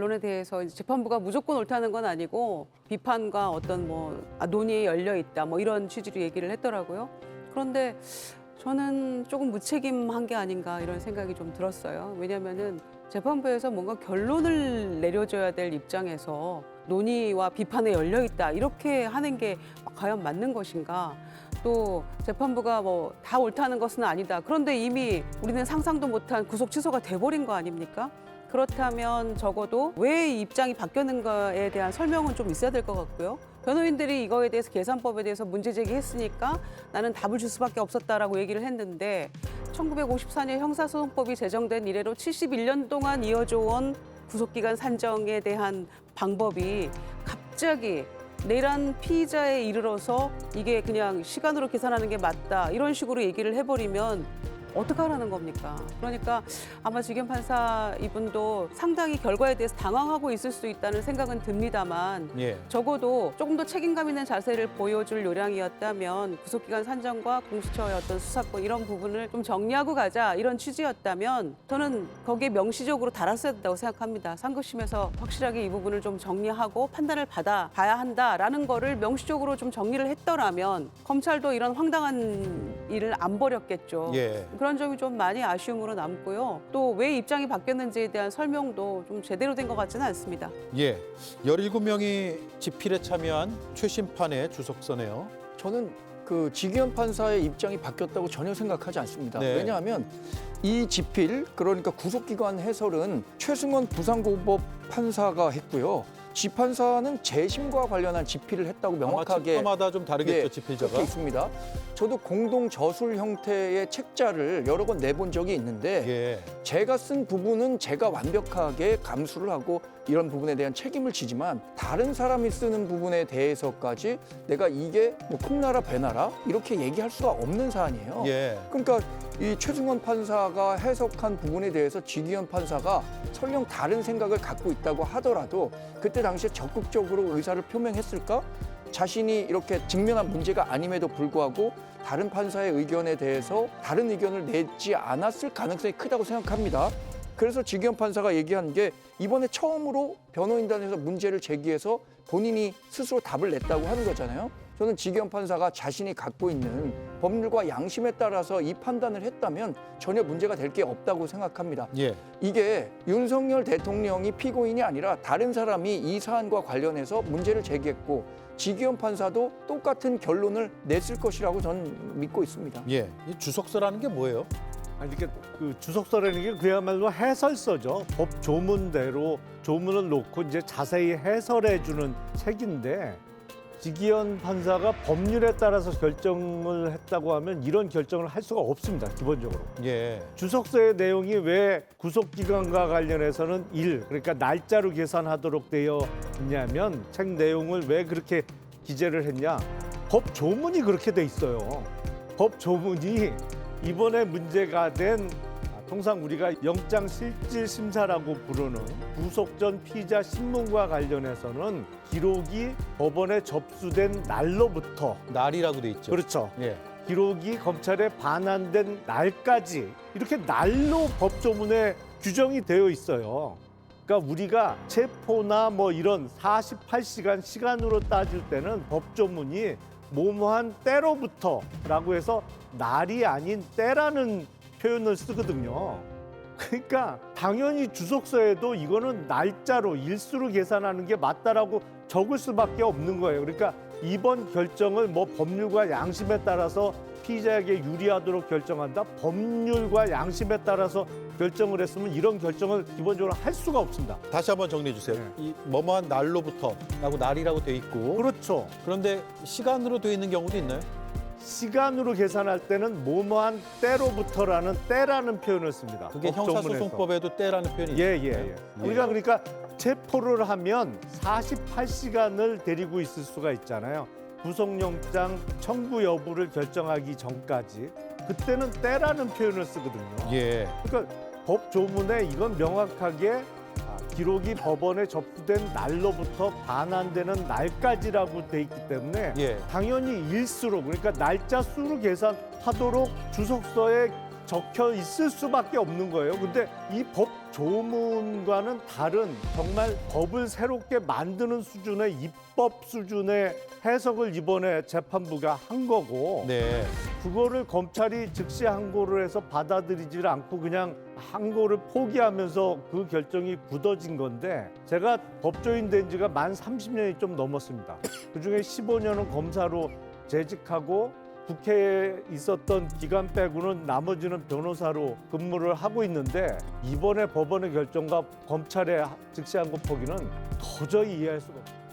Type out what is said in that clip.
결론에 대해서 이제 재판부가 무조건 옳다는 건 아니고 비판과 어떤 논의에 열려 있다 이런 취지로 얘기를 했더라고요. 그런데 저는 조금 무책임한 게 아닌가 이런 생각이 좀 들었어요. 왜냐하면은 재판부에서 뭔가 결론을 내려줘야 될 입장에서 논의와 비판에 열려 있다 이렇게 하는 게 과연 맞는 것인가? 또 재판부가 다 옳다는 것은 아니다. 그런데 이미 우리는 상상도 못한 구속 취소가 돼버린 거 아닙니까? 그렇다면 적어도 왜 입장이 바뀌었는가에 대한 설명은 좀 있어야 될 것 같고요. 변호인들이 이거에 대해서 계산법에 대해서 문제 제기했으니까 나는 답을 줄 수밖에 없었다라고 얘기를 했는데 1954년 형사소송법이 제정된 이래로 71년 동안 이어져 온 구속기간 산정에 대한 방법이 갑자기 내란 피의자에 이르러서 이게 그냥 시간으로 계산하는 게 맞다 이런 식으로 얘기를 해버리면 어떡하라는 겁니까? 그러니까 아마 지경 판사 이분도 상당히 결과에 대해서 당황하고 있을 수 있다는 생각은 듭니다만 적어도 조금 더 책임감 있는 자세를 보여줄 요량이었다면 구속기간 산정과 공수처의 어떤 수사권 이런 부분을 좀 정리하고 가자 이런 취지였다면 저는 거기에 명시적으로 달았어야 된다고 생각합니다. 상급심에서 확실하게 이 부분을 좀 정리하고 판단을 받아봐야 한다라는 거를 명시적으로 좀 정리를 했더라면 검찰도 이런 황당한 일을 안 벌였겠죠. 그런 점이 좀 많이 아쉬움으로 남고요. 또 왜 입장이 바뀌었는지에 대한 설명도 좀 제대로 된 것 같지는 않습니다. 17명이 집필에 참여한 최심판의 주석서네요. 저는 그 지기현 판사의 입장이 바뀌었다고 전혀 생각하지 않습니다. 왜냐하면 이 집필, 그러니까 구속기관 해설은 최승원 부산고법 판사가 했고요. 지판사는 재심과 관련한 집필을 했다고 명확하게 집마다 좀 다르겠죠, 집필자가. 그렇게 있습니다. 저도 공동 저술 형태의 책자를 여러 번 내본 적이 있는데 제가 쓴 부분은 제가 완벽하게 감수를 하고 이런 부분에 대한 책임을 지지만 다른 사람이 쓰는 부분에 대해서까지 내가 이게 콩나라 배나라 이렇게 얘기할 수가 없는 사안이에요. 그러니까 이 최승원 판사가 해석한 부분에 대해서 지기현 판사가 설령 다른 생각을 갖고 있다고 하더라도 그때 당시에 적극적으로 의사를 표명했을까? 자신이 이렇게 직면한 문제가 아님에도 불구하고 다른 판사의 의견에 대해서 다른 의견을 내지 않았을 가능성이 크다고 생각합니다. 그래서 지기현 판사가 얘기한 게 이번에 처음으로 변호인단에서 문제를 제기해서 본인이 스스로 답을 냈다고 하는 거잖아요. 저는 지기현 판사가 자신이 갖고 있는 법률과 양심에 따라서 이 판단을 했다면 전혀 문제가 될 게 없다고 생각합니다. 이게 윤석열 대통령이 피고인이 아니라 다른 사람이 이 사안과 관련해서 문제를 제기했고 지기현 판사도 똑같은 결론을 냈을 것이라고 저는 믿고 있습니다. 이 주석서라는 게 뭐예요? 아니 이게 그 주석서라는 게 그야말로 해설서죠. 법 조문대로 조문을 놓고 이제 자세히 해설해 주는 책인데 지기현 판사가 법률에 따라서 결정을 했다고 하면 이런 결정을 할 수가 없습니다. 기본적으로. 주석서의 내용이 왜 구속기간과 관련해서는 그러니까 날짜로 계산하도록 되어 있냐면 책 내용을 왜 그렇게 기재를 했냐. 법 조문이 그렇게 돼 있어요. 법 조문이 이번에 문제가 된 통상 우리가 영장실질심사라고 부르는 구속 전 피의자 신문과 관련해서는 기록이 법원에 접수된 날로부터 날이라고 돼 있죠. 그렇죠. 기록이 검찰에 반환된 날까지 이렇게 날로 법조문에 규정이 되어 있어요. 그러니까 우리가 체포나 이런 48시간 시간으로 따질 때는 법조문이 뭐뭐한 때로부터라고 해서 날이 아닌 때라는 표현을 쓰거든요. 그러니까 당연히 주석서에도 이거는 날짜로 일수로 계산하는 게 맞다라고 적을 수밖에 없는 거예요. 그러니까 이번 결정을 법률과 양심에 따라서 피의자에게 유리하도록 결정한다. 법률과 양심에 따라서 결정을 했으면 이런 결정을 기본적으로 할 수가 없습니다. 다시 한번 정리해 주세요. 이 뭐뭐한 날로부터라고 날이라고 돼 있고. 그렇죠. 그런데 시간으로 돼 있는 경우도 있나요? 시간으로 계산할 때는 뭐뭐한 때로부터라는 때라는 표현을 씁니다. 그게 형사소송법에도 때라는 표현이 있어요. 우리가 그러니까 체포를 하면 48시간을 데리고 있을 수가 있잖아요. 구속영장 청구 여부를 결정하기 전까지. 그때는 때라는 표현을 쓰거든요. 그러니까 법 조문에 이건 명확하게 기록이 법원에 접수된 날로부터 반환되는 날까지라고 돼 있기 때문에 당연히 일수로 그러니까 날짜 수로 계산하도록 주석서에 적혀 있을 수밖에 없는 거예요. 근데 이 법 조문과는 다른 정말 법을 새롭게 만드는 수준의 입법 수준의 해석을 이번에 재판부가 한 거고 네. 그거를 검찰이 즉시 항고를 해서 받아들이질 않고 그냥 항고를 포기하면서 그 결정이 굳어진 건데 제가 법조인 된 지가 만 30년이 좀 넘었습니다. 그중에 15년은 검사로 재직하고 국회에 있었던 기간 빼고는 나머지는 변호사로 근무를 하고 있는데 이번에 법원의 결정과 검찰의 즉시 항고 포기는 도저히 이해할 수가 없습니다.